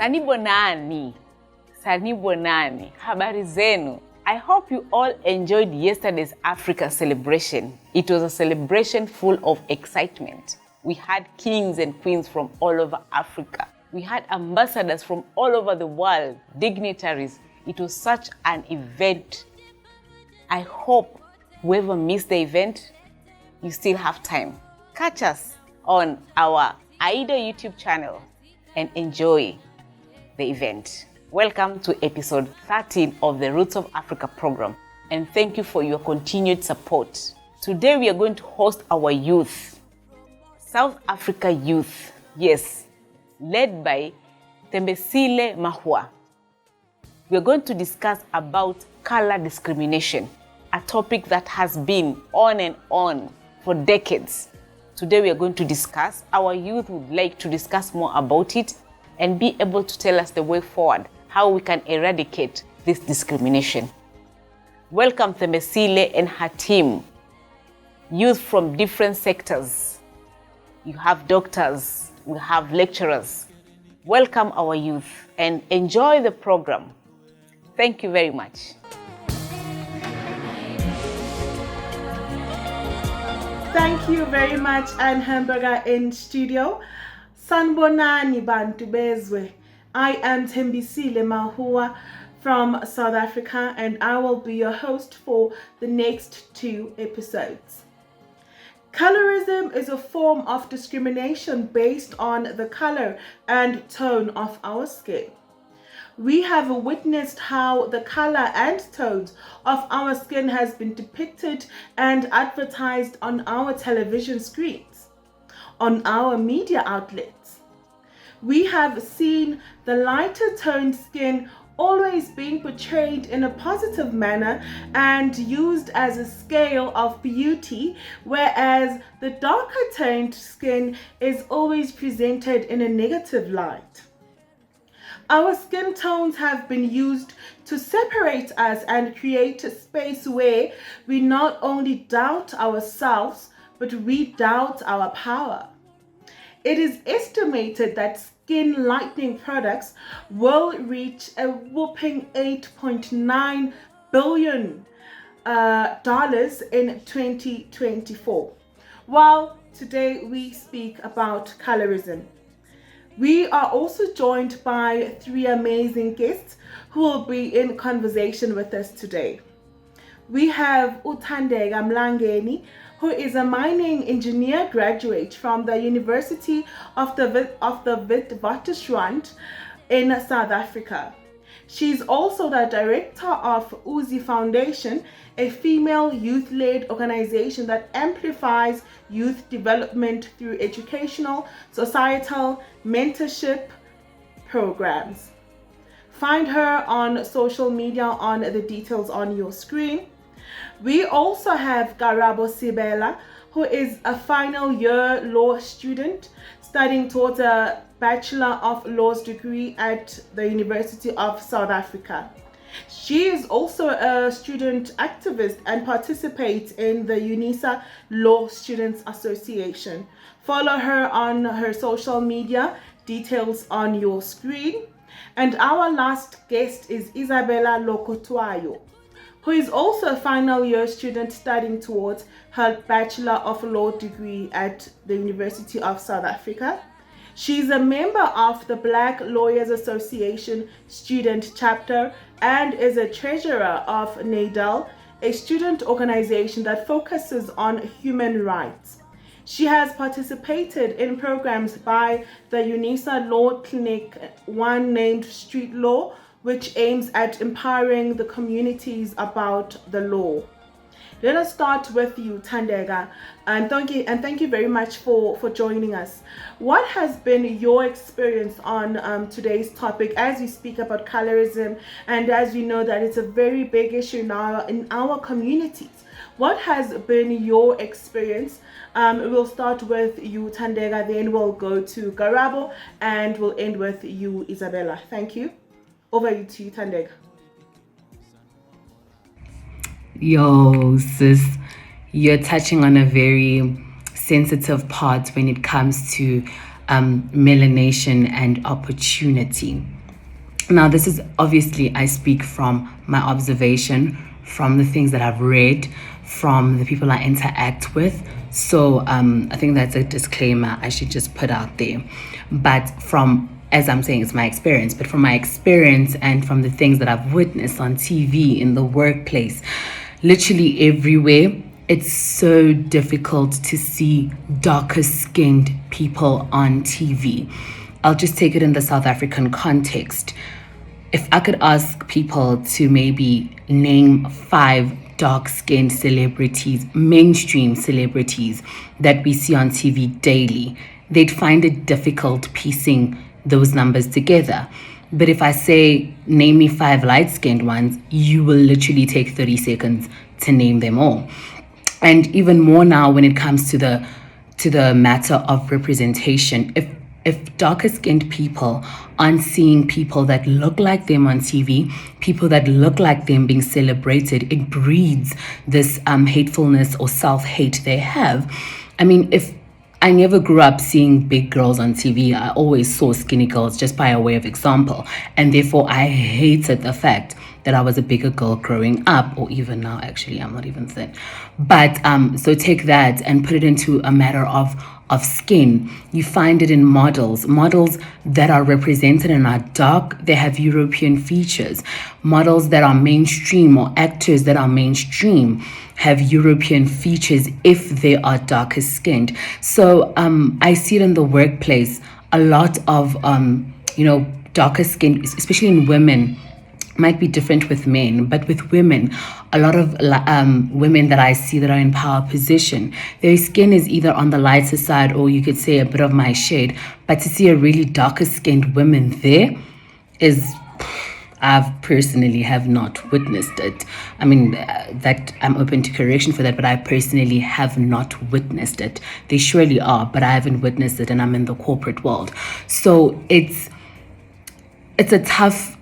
Sanibonani, habari zenu. I hope you all enjoyed yesterday's Africa celebration. It was a celebration full of excitement. We had kings and queens from all over Africa. We had ambassadors from all over the world, dignitaries. It was such an event. I hope whoever missed the event, you still have time. Catch us on our AIDA YouTube channel and enjoy the event. Welcome to episode 13 of the Roots of Africa program, and thank you for your continued support. Today we are going to host our youth, South Africa youth, yes, led by Thembisile Mahuwa. We are going to discuss about color discrimination, a topic that has been on and on for decades. Today we are going to discuss, our youth would like to discuss more about it and be able to tell us the way forward, how we can eradicate this discrimination. Welcome Thembisile and her team, youth from different sectors. You have doctors, we have lecturers. Welcome our youth and enjoy the program. Thank you very much. Thank you very much, Anne Hamburger in studio. Sanbonani bantu bezwe. I am Thembisile Mahuwa from South Africa, and I will be your host for the next 2 episodes. Colorism is a form of discrimination based on the color and tone of our skin. We have witnessed how the color and tones of our skin has been depicted and advertised on our television screens, on our media outlets. We have seen the lighter toned skin always being portrayed in a positive manner and used as a scale of beauty, whereas the darker toned skin is always presented in a negative light. Our skin tones have been used to separate us and create a space where we not only doubt ourselves, but we doubt our power. It is estimated that skin lightening products will reach a whopping $8.9 billion in 2024. While today we speak about colorism. We are also joined by 3 amazing guests who will be in conversation with us today. We have Thandeka Mlangeni, who is a mining engineer graduate from the University of the Witwatersrand in South Africa. She's also the director of Uzi Foundation, a female youth-led organization that amplifies youth development through educational, societal, mentorship programs. Find her on social media on the details on your screen. We also have Karabo Sebela, who is a final year law student studying towards a Bachelor of Laws degree at the University of South Africa. She is also a student activist and participates in the UNISA Law Students Association. Follow her on her social media, details on your screen. And our last guest is Isabella Lokotwayo, who is also a final year student studying towards her Bachelor of Law degree at the University of South Africa. She's a member of the Black Lawyers Association student chapter and is a treasurer of NADAL, a student organization that focuses on human rights. She has participated in programs by the UNISA Law Clinic, one named Street Law, which aims at empowering the communities about the law. Let us start with you, Thandeka, and thank you very much for joining us. What has been your experience on today's topic as we speak about colorism, and as we know that it's a very big issue now in our communities? What has been your experience? We'll start with you, Thandeka, then we'll go to Karabo, and we'll end with you, Isabella. Thank you. Over to you, Thandeka. Yo, sis, you're touching on a very sensitive part when it comes to melanation and opportunity. Now, this is obviously, I speak from my observation, from the things that I've read, from the people I interact with. So I think that's a disclaimer I should just put out there. But as I'm saying, it's my experience, but from my experience and from the things that I've witnessed on TV, in the workplace, literally everywhere, it's so difficult to see darker skinned people on TV. I'll just take it in the South African context. If I could ask people to maybe name 5 dark-skinned celebrities, mainstream celebrities that we see on TV daily, they'd find it difficult piecing those numbers together. But if I say, name me 5 light-skinned ones, you will literally take 30 seconds to name them all. And even more now when it comes to the matter of representation, if darker skinned people aren't seeing people that look like them on TV, people that look like them being celebrated, it breeds this hatefulness or self-hate they have. I mean, if I never grew up seeing big girls on TV, I always saw skinny girls just by a way of example. And therefore, I hated the fact that I was a bigger girl growing up, or even now, actually, I'm not even thin. But so take that and put it into a matter of skin. You find it in models that are represented and are dark, they have European features. Models that are mainstream, or actors that are mainstream, have European features if they are darker skinned. So I see it in the workplace, a lot of darker skinned, especially in women. Might be different with men, but with women, a lot of women that I see that are in power position, their skin is either on the lighter side, or you could say a bit of my shade. But to see a really darker skinned woman there I've personally have not witnessed it. I mean, that I'm open to correction for that, but I personally have not witnessed it. They surely are, but I haven't witnessed it, and I'm in the corporate world. So it's a tough,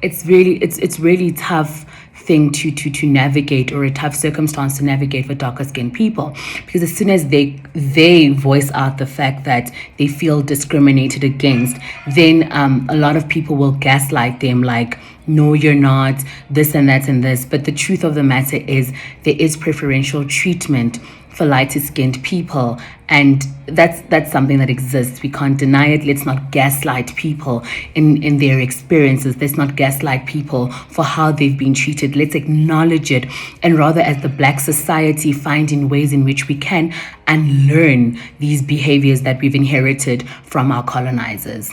it's really tough thing to navigate, or a tough circumstance to navigate for darker skinned people, because as soon as they voice out the fact that they feel discriminated against, then a lot of people will gaslight them like, no, you're not, this and that and this. But the truth of the matter is, there is preferential treatment for lighter skinned people, and that's something that exists. We can't deny it. Let's not gaslight people in their experiences. Let's not gaslight people for how they've been treated. Let's acknowledge it, and rather, as the Black society, find in ways in which we can unlearn these behaviors that we've inherited from our colonizers.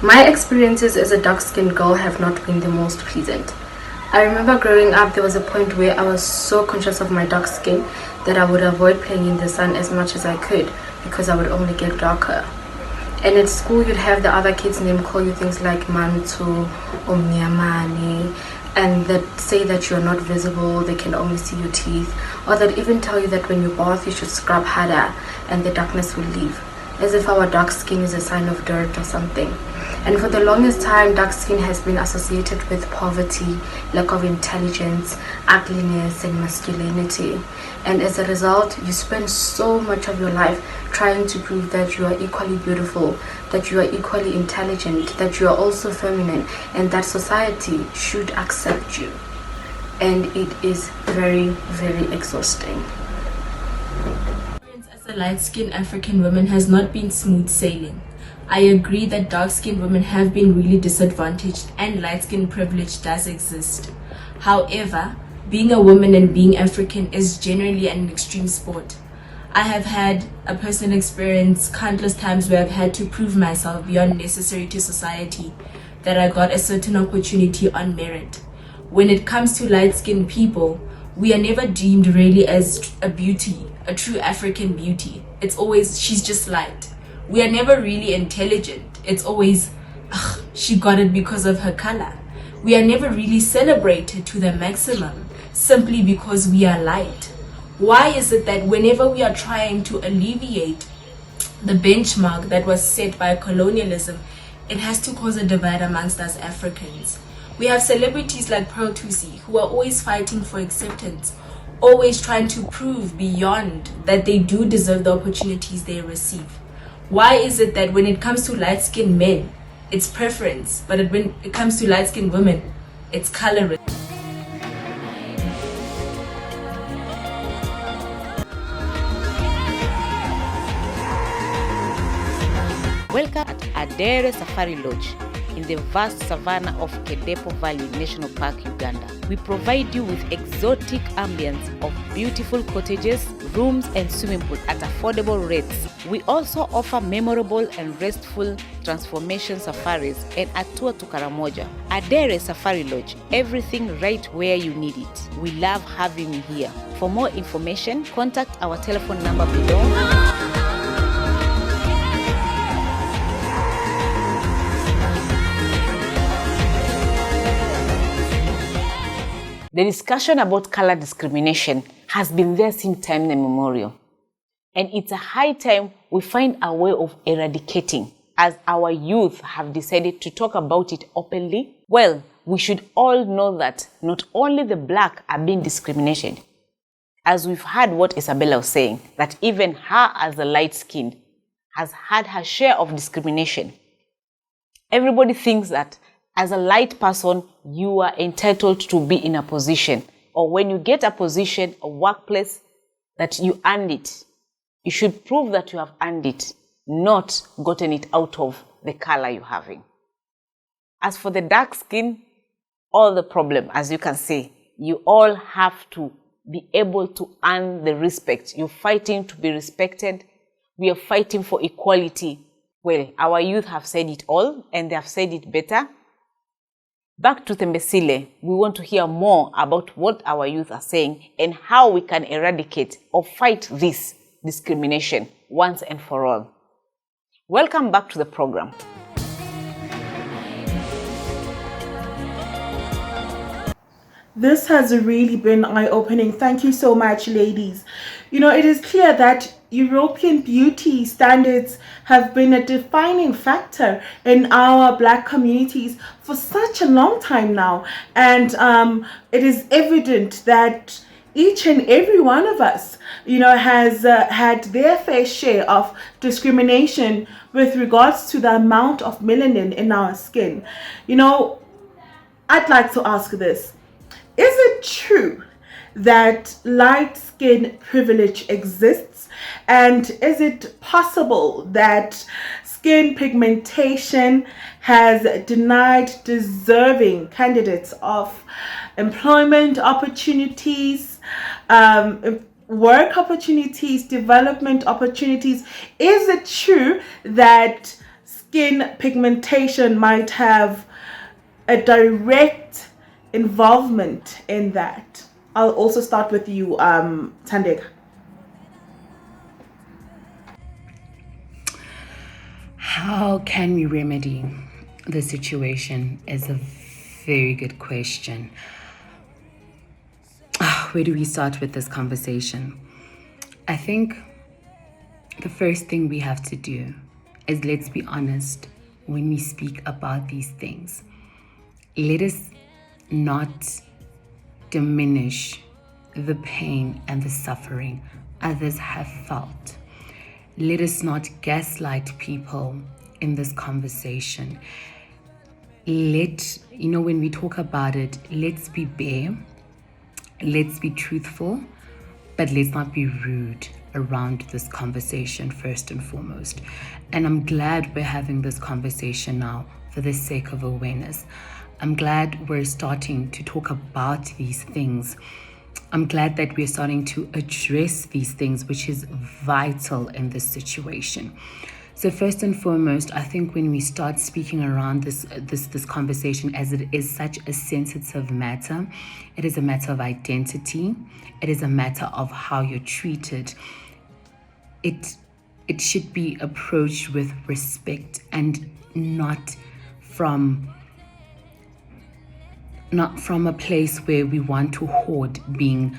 My experiences as a dark-skinned girl have not been the most pleasant. I remember growing up, there was a point where I was so conscious of my dark skin that I would avoid playing in the sun as much as I could, because I would only get darker. And at school, you'd have the other kids' name call you things like Mantu or Mnyamani, and that say that you're not visible, they can only see your teeth, or that even tell you that when you bath, you should scrub harder and the darkness will leave, as if our dark skin is a sign of dirt or something. And for the longest time, dark skin has been associated with poverty, lack of intelligence, ugliness, and masculinity. And as a result, you spend so much of your life trying to prove that you are equally beautiful, that you are equally intelligent, that you are also feminine, and that society should accept you. And it is very, very exhausting. As a light-skinned African woman has not been smooth sailing. I agree that dark-skinned women have been really disadvantaged, and light-skin privilege does exist. However, being a woman and being African is generally an extreme sport. I have had a personal experience countless times where I've had to prove myself beyond necessary to society, that I got a certain opportunity on merit. When it comes to light-skinned people, we are never deemed really as a beauty, a true African beauty. It's always, she's just light. We are never really intelligent. It's always, she got it because of her color. We are never really celebrated to the maximum simply because we are light. Why is it that whenever we are trying to alleviate the benchmark that was set by colonialism, it has to cause a divide amongst us Africans? We have celebrities like Pearl Thusi who are always fighting for acceptance, always trying to prove beyond that they do deserve the opportunities they receive. Why is it that when it comes to light-skinned men, it's preference, but when it comes to light-skinned women, it's colorism? Welcome at Adere Safari Lodge in the vast savannah of Kedepo Valley National Park, Uganda. We provide you with exotic ambience of beautiful cottages, rooms and swimming pool at affordable rates. We also offer memorable and restful transformation safaris and a tour to Karamoja. Adere Safari Lodge, everything right where you need it. We love having you here. For more information, contact our telephone number below. The discussion about color discrimination has been there since time immemorial. And it's a high time we find a way of eradicating, as our youth have decided to talk about it openly. Well, we should all know that not only the black are being discriminated, as we've heard what Isabella was saying, that even her as a light-skinned has had her share of discrimination. Everybody thinks that as a light person, you are entitled to be in a position, or when you get a position, a workplace, that you earned it. You should prove that you have earned it, not gotten it out of the color you're having. As for the dark skin, all the problem, as you can see, you all have to be able to earn the respect. You're fighting to be respected. We are fighting for equality. Well, our youth have said it all, and they have said it better. Back to Thembisile, we want to hear more about what our youth are saying and how we can eradicate or fight this discrimination once and for all. Welcome back to the program. This has really been eye-opening. Thank you so much, ladies. You know, it is clear that European beauty standards have been a defining factor in our black communities for such a long time now. And it is evident that each and every one of us, you know, has had their fair share of discrimination with regards to the amount of melanin in our skin. You know, I'd like to ask this. Is it true that light skin privilege exists? And is it possible that skin pigmentation has denied deserving candidates of employment opportunities, work opportunities, development opportunities? Is it true that skin pigmentation might have a direct involvement in that? I'll also start with you, Thandeka. How can we remedy the situation is a very good question. Where do we start with this conversation? I think the first thing we have to do is, let's be honest when we speak about these things. Let us not diminish the pain and the suffering others have felt. Let us not gaslight people in this conversation. When we talk about it, let's be bare, let's be truthful, but let's not be rude around this conversation first and foremost. And I'm glad we're having this conversation now for the sake of awareness. I'm glad we're starting to talk about these things. I'm glad that we're starting to address these things, which is vital in this situation. So first and foremost, I think when we start speaking around this conversation, as it is such a sensitive matter, it is a matter of identity. It is a matter of how you're treated. It should be approached with respect and not from a place where we want to hoard being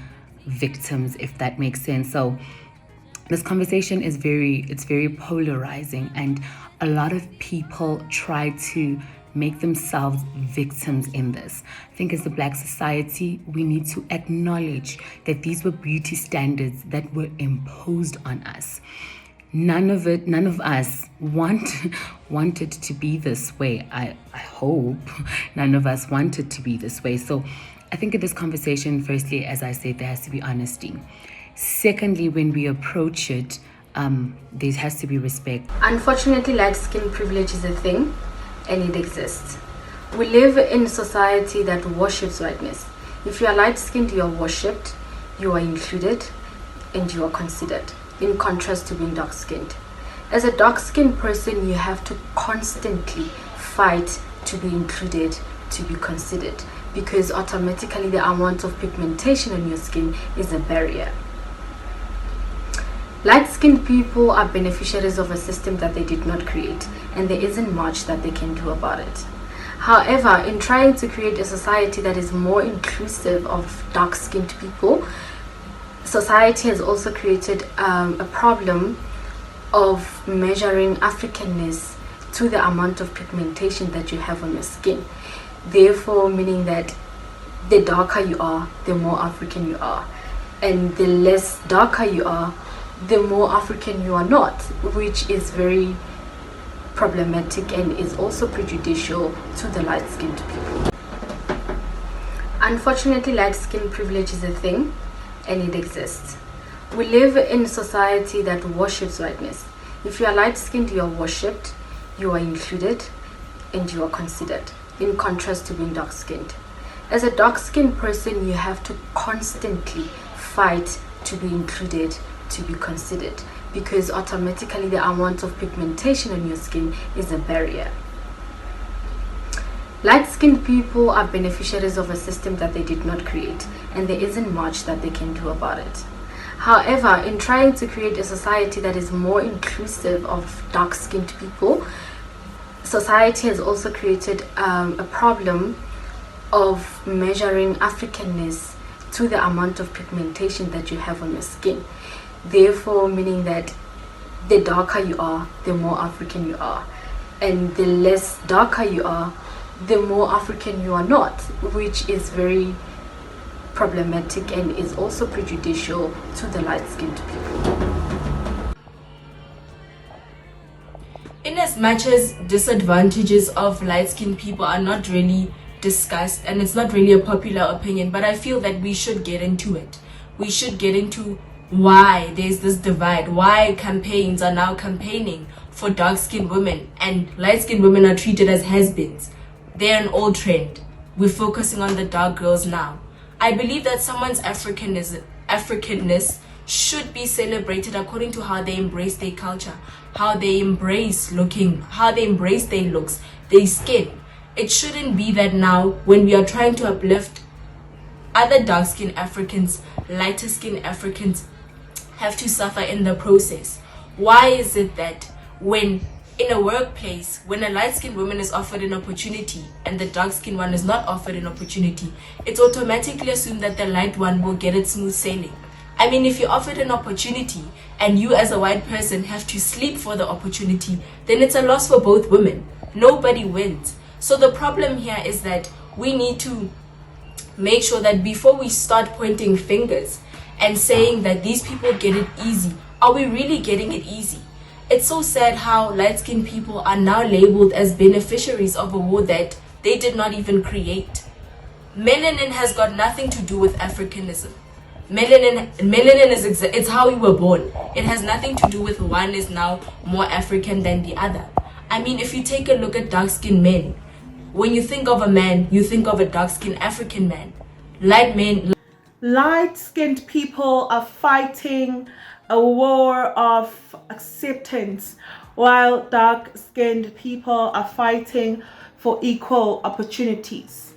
victims, if that makes sense. So this conversation is very polarizing, and a lot of people try to make themselves victims in this. I think as a Black society, we need to acknowledge that these were beauty standards that were imposed on us. none of us want it to be this way. I hope none of us want it to be this way. So I think in this conversation, firstly, as I said, there has to be honesty. Secondly, when we approach it, there has to be respect. Unfortunately, light skin privilege is a thing and it exists. We live in a society that worships whiteness. If you are light skinned, you are worshipped, you are included, and you are considered, in contrast to being dark skinned. As a dark skinned person, you have to constantly fight to be included, to be considered, because automatically the amount of pigmentation on your skin is a barrier. Light-skinned people are beneficiaries of a system that they did not create, and there isn't much that they can do about it. However, in trying to create a society that is more inclusive of dark-skinned people, society has also created a problem of measuring Africanness to the amount of pigmentation that you have on your skin. Therefore, meaning that the darker you are, the more African you are, and the less darker you are, the more African you are not, which is very problematic and is also prejudicial to the light-skinned people. Unfortunately, light-skin privilege is a thing and it exists. We live in a society that worships whiteness. If you are light-skinned, you are worshipped, you are included, and you are considered, in contrast to being dark-skinned. As a dark-skinned person, you have to constantly fight to be included, to be considered, because automatically the amount of pigmentation on your skin is a barrier. Light-skinned people are beneficiaries of a system that they did not create, and there isn't much that they can do about it. However, in trying to create a society that is more inclusive of dark-skinned people, society has also created a problem of measuring Africanness to the amount of pigmentation that you have on your skin. Therefore, meaning that the darker you are, the more African you are, and the less darker you are, the more African you are not, which is very problematic and is also prejudicial to the light-skinned people. In as much as disadvantages of light-skinned people are not really discussed, and it's not really a popular opinion, but I feel that we should get into it. We should get into why there's this divide, why campaigns are now campaigning for dark-skinned women and light-skinned women are treated as has-beens. They're an old trend. We're focusing on the dark girls now. I believe that someone's Africanness should be celebrated according to how they embrace their culture, how they embrace looking, how they embrace their looks, their skin. It shouldn't be that now when we are trying to uplift other dark-skinned Africans, lighter-skinned Africans have to suffer in the process. Why is it that when in a workplace, when a light-skinned woman is offered an opportunity and the dark-skinned one is not offered an opportunity, it's automatically assumed that the light one will get it smooth sailing? I mean, if you're offered an opportunity and you as a white person have to sleep for the opportunity, then it's a loss for both women. Nobody wins. So the problem here is that we need to make sure that before we start pointing fingers and saying that these people get it easy, are we really getting it easy? It's so sad how light-skinned people are now labeled as beneficiaries of a war that they did not even create. Melanin has got nothing to do with Africanism. Melanin is it's how we were born. It has nothing to do with one is now more African than the other. I mean, if you take a look at dark-skinned men, when you think of a man, you think of a dark-skinned African man. Light-skinned people are fighting a war of acceptance, while dark-skinned people are fighting for equal opportunities.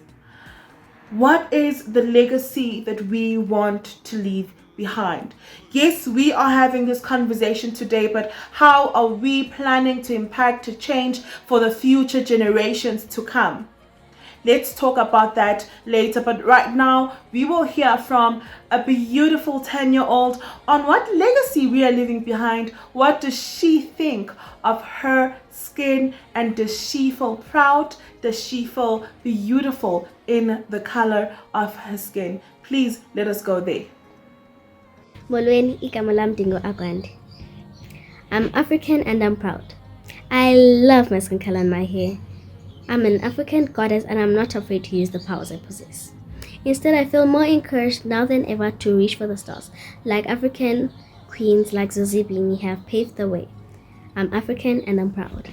What is the legacy that we want to leave behind? Yes, we are having this conversation today, but how are we planning to impact a change for the future generations to come? Let's talk about that later, but right now we will hear from a beautiful 10-year-old on what legacy we are leaving behind. What does she think of her skin, and does she feel proud? Does she feel beautiful in the color of her skin? Please let us go there. Molweni igama lam ndingu Akwandi. I'm African and I'm proud. I love my skin color and my hair. I'm an African goddess and I'm not afraid to use the powers I possess. Instead, I feel more encouraged now than ever to reach for the stars. Like African queens like Zozibini have paved the way. I'm African and I'm proud.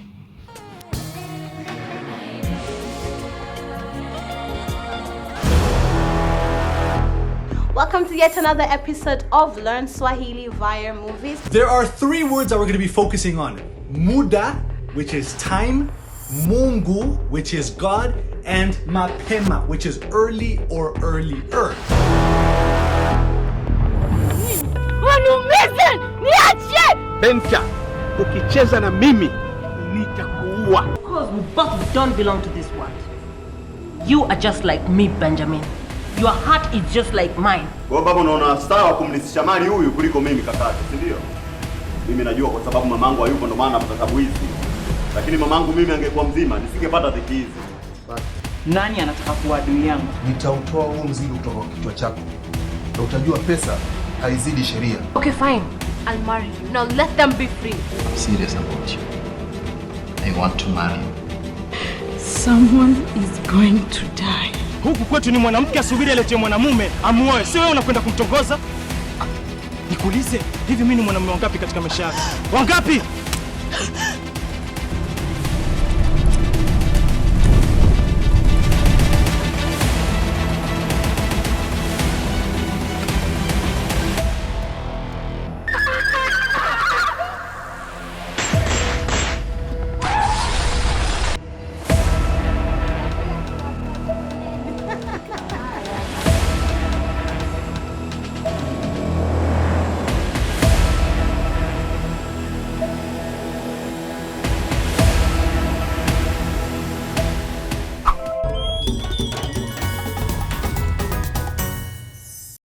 Welcome to yet another episode of Learn Swahili via Movies. There are 3 words that we're going to be focusing on. Muda, which is time, Mungu, which is God, and mapema, which is early or earlier. Bencha, ukicheza na mimi nitakuua. Because we both don't belong to this world. You are just like me, Benjamin. Your heart is just like mine. Kwa baba unaona sawa kumlisisha mali huyu kuliko mimi kakake, si ndio? Mimi najua kwa sababu mamangu hayupo ndo maana napata tabu hizi. Lakini mamangu mimi angekuwa mzima nisingepata dhiki hizi. Nani anataka kuwa adui yangu? Nitautoa huo mzigo kutoka kwa kichwa chako. Na utajua pesa haizidi sheria. Okay, fine. I'll marry you. Now let them be free. I'm serious about you. I want to marry you. Someone is going to die. Huku kwetu ni mwanamke asubiri alete mwanamume amuoe, sio wewe unakwenda kumtongoza. Nikuulize, hivi mimi ni mwanamume wangapi katika maisha yako? Wangapi?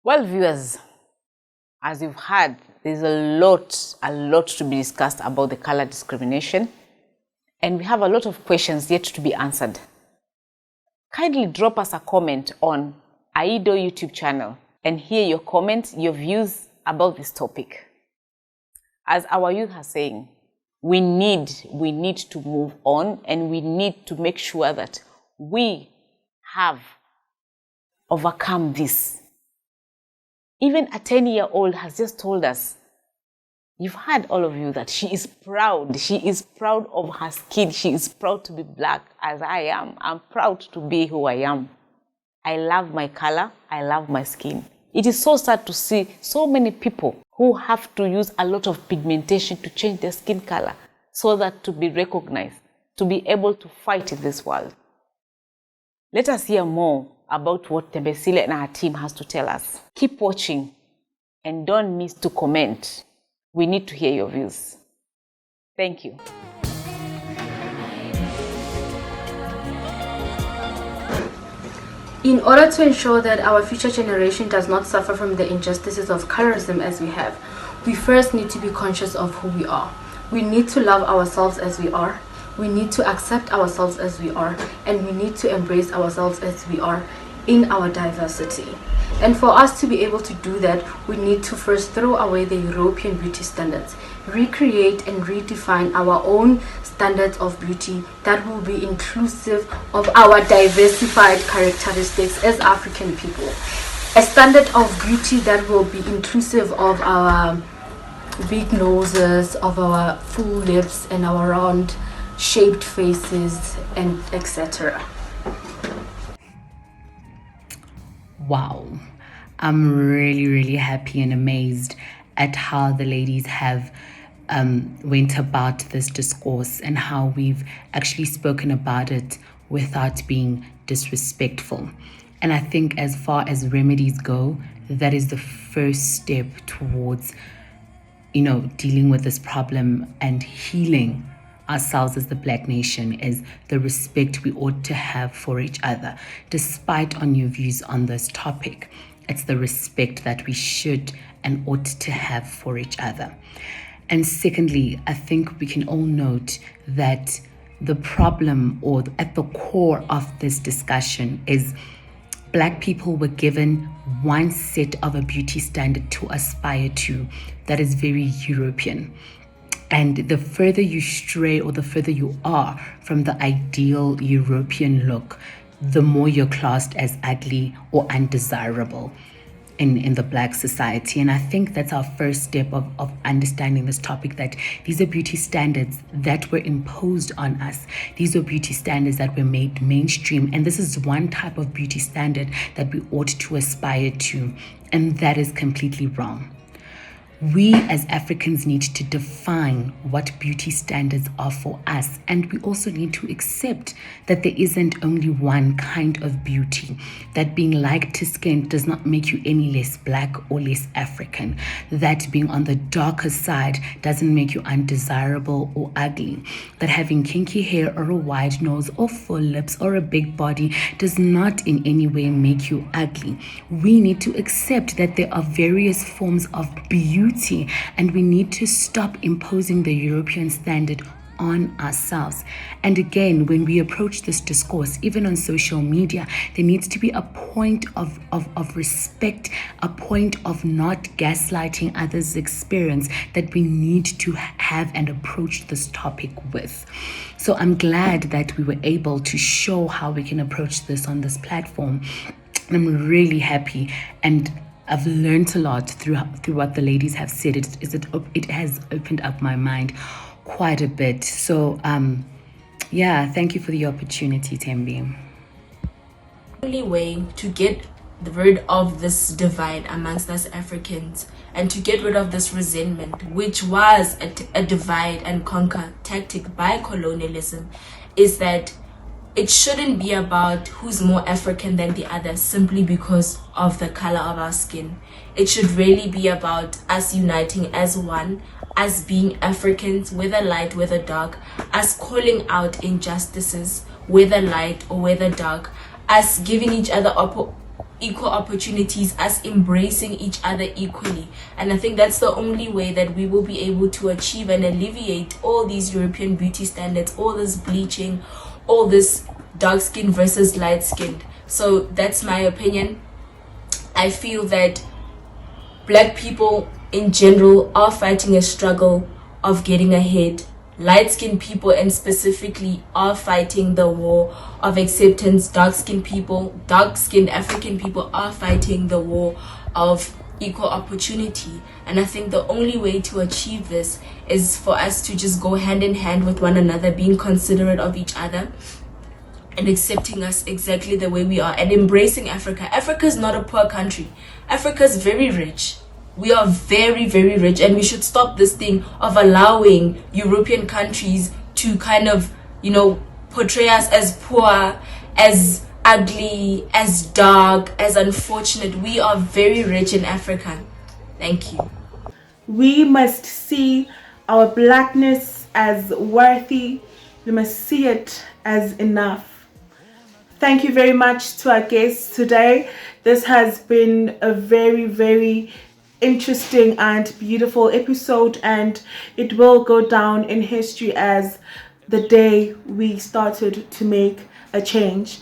Well, viewers, as you've heard, there's a lot to be discussed about the color discrimination, and we have a lot of questions yet to be answered. Kindly drop us a comment on Aido YouTube channel and hear your comments, your views about this topic. As our youth are saying, we need to move on, and we need to make sure that we have overcome this. Even a 10-year-old has just told us, you've heard all of you, that she is proud. She is proud of her skin. She is proud to be black as I am. I'm proud to be who I am. I love my color. I love my skin. It is so sad to see so many people who have to use a lot of pigmentation to change their skin color so that to be recognized, to be able to fight in this world. Let us hear more about what Thembisile and her team has to tell us. Keep watching and don't miss to comment. We need to hear your views. Thank you. In order to ensure that our future generation does not suffer from the injustices of colorism as we have, we first need to be conscious of who we are. We need to love ourselves as we are. We need to accept ourselves as we are, and we need to embrace ourselves as we are in our diversity. And for us to be able to do that, we need to first throw away the European beauty standards, recreate and redefine our own standards of beauty that will be inclusive of our diversified characteristics as African people. A standard of beauty that will be inclusive of our big noses, of our full lips, and our round shaped faces, and etc. Wow, I'm really happy and amazed at how the ladies have went about this discourse and how we've actually spoken about it without being disrespectful. And I think as far as remedies go, that is the first step towards, dealing with this problem and healing ourselves as the Black nation, is the respect we ought to have for each other. Despite on your views on this topic, it's the respect that we should and ought to have for each other. And secondly, I think we can all note that the problem, or at the core of this discussion, is Black people were given one set of a beauty standard to aspire to that is very European. And the further you stray or the further you are from the ideal European look, the more you're classed as ugly or undesirable in the Black society. And I think that's our first step of understanding this topic, that these are beauty standards that were imposed on us. These are beauty standards that were made mainstream. And this is one type of beauty standard that we ought to aspire to. And that is completely wrong. We as Africans need to define what beauty standards are for us, and we also need to accept that there isn't only one kind of beauty. That being lighter skinned does not make you any less Black or less African. That being on the darker side doesn't make you undesirable or ugly. That having kinky hair or a wide nose or full lips or a big body does not in any way make you ugly. We need to accept that there are various forms of beauty, and we need to stop imposing the European standard on ourselves. And again, when we approach this discourse, even on social media, there needs to be a point of respect, a point of not gaslighting others' experience that we need to have and approach this topic with. So I'm glad that we were able to show how we can approach this on this platform. And I'm really happy, and I've learned a lot through what the ladies have said. It has opened up my mind quite a bit. So, thank you for the opportunity, Thembi. The only way to get rid of this divide amongst us Africans and to get rid of this resentment, which was a divide and conquer tactic by colonialism, is that it shouldn't be about who's more African than the other simply because of the color of our skin. It should really be about us uniting as one, us being Africans, whether light, whether dark, us calling out injustices, whether light or whether dark, us giving each other equal opportunities, us embracing each other equally. And I think that's the only way that we will be able to achieve and alleviate all these European beauty standards, all this bleaching, all this dark skin versus light skinned. So that's my opinion. I feel that Black people in general are fighting a struggle of getting ahead. Light skinned people and specifically are fighting the war of acceptance. Dark skinned African people are fighting the war of equal opportunity. And I think the only way to achieve this is for us to just go hand in hand with one another, being considerate of each other and accepting us exactly the way we are and embracing Africa. Africa is not a poor country. Africa is very rich. We are very, very rich, and we should stop this thing of allowing European countries to kind of, portray us as poor, as ugly, as dark, as unfortunate. We are very rich in Africa. Thank you. We must see our Blackness as worthy. We must see it as enough. Thank you very much to our guests today. This has been a very, very interesting and beautiful episode, and it will go down in history as the day we started to make a change.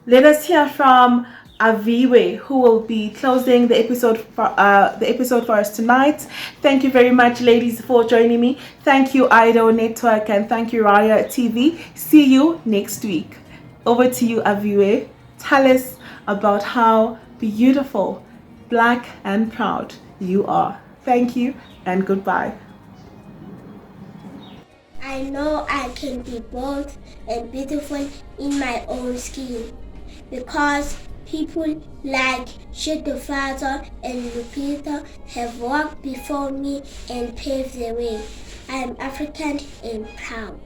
Let us hear from Aviwe, who will be closing the episode for us tonight. Thank you very much, ladies, for joining me. Thank you, Idol Network, and thank you, Raya TV. See you next week. Over to you, Aviwe. Tell us about how beautiful, Black and proud you are. Thank you and goodbye. I know I can be bold and beautiful in my own skin because people like Shadow Father and Lupita have walked before me and paved the way. I am African and proud.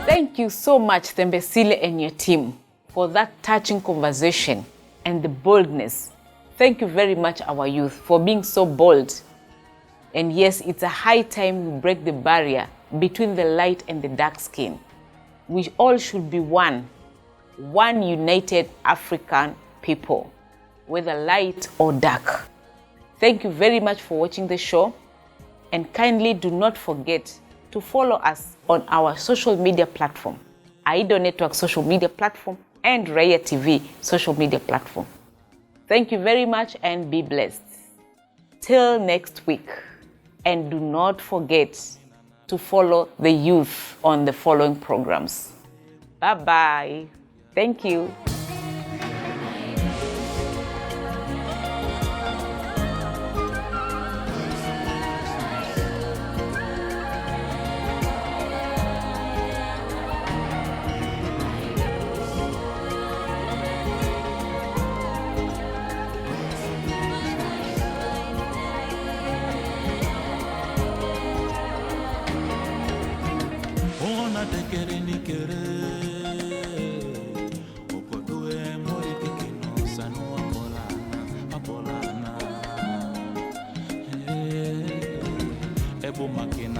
Thank you so much, Thembisile and your team, for that touching conversation and the boldness. Thank you very much, our youth, for being so bold. And yes, it's a high time we break the barrier between the light and the dark skin. We all should be one united African people, whether light or dark. Thank you very much for watching the show, and kindly do not forget to follow us on our social media platform, Idol Network social media platform and Raya TV social media platform. Thank you very much and be blessed. Till next week. And do not forget to follow the youth on the following programs. Bye-bye. Thank you. Ebo makina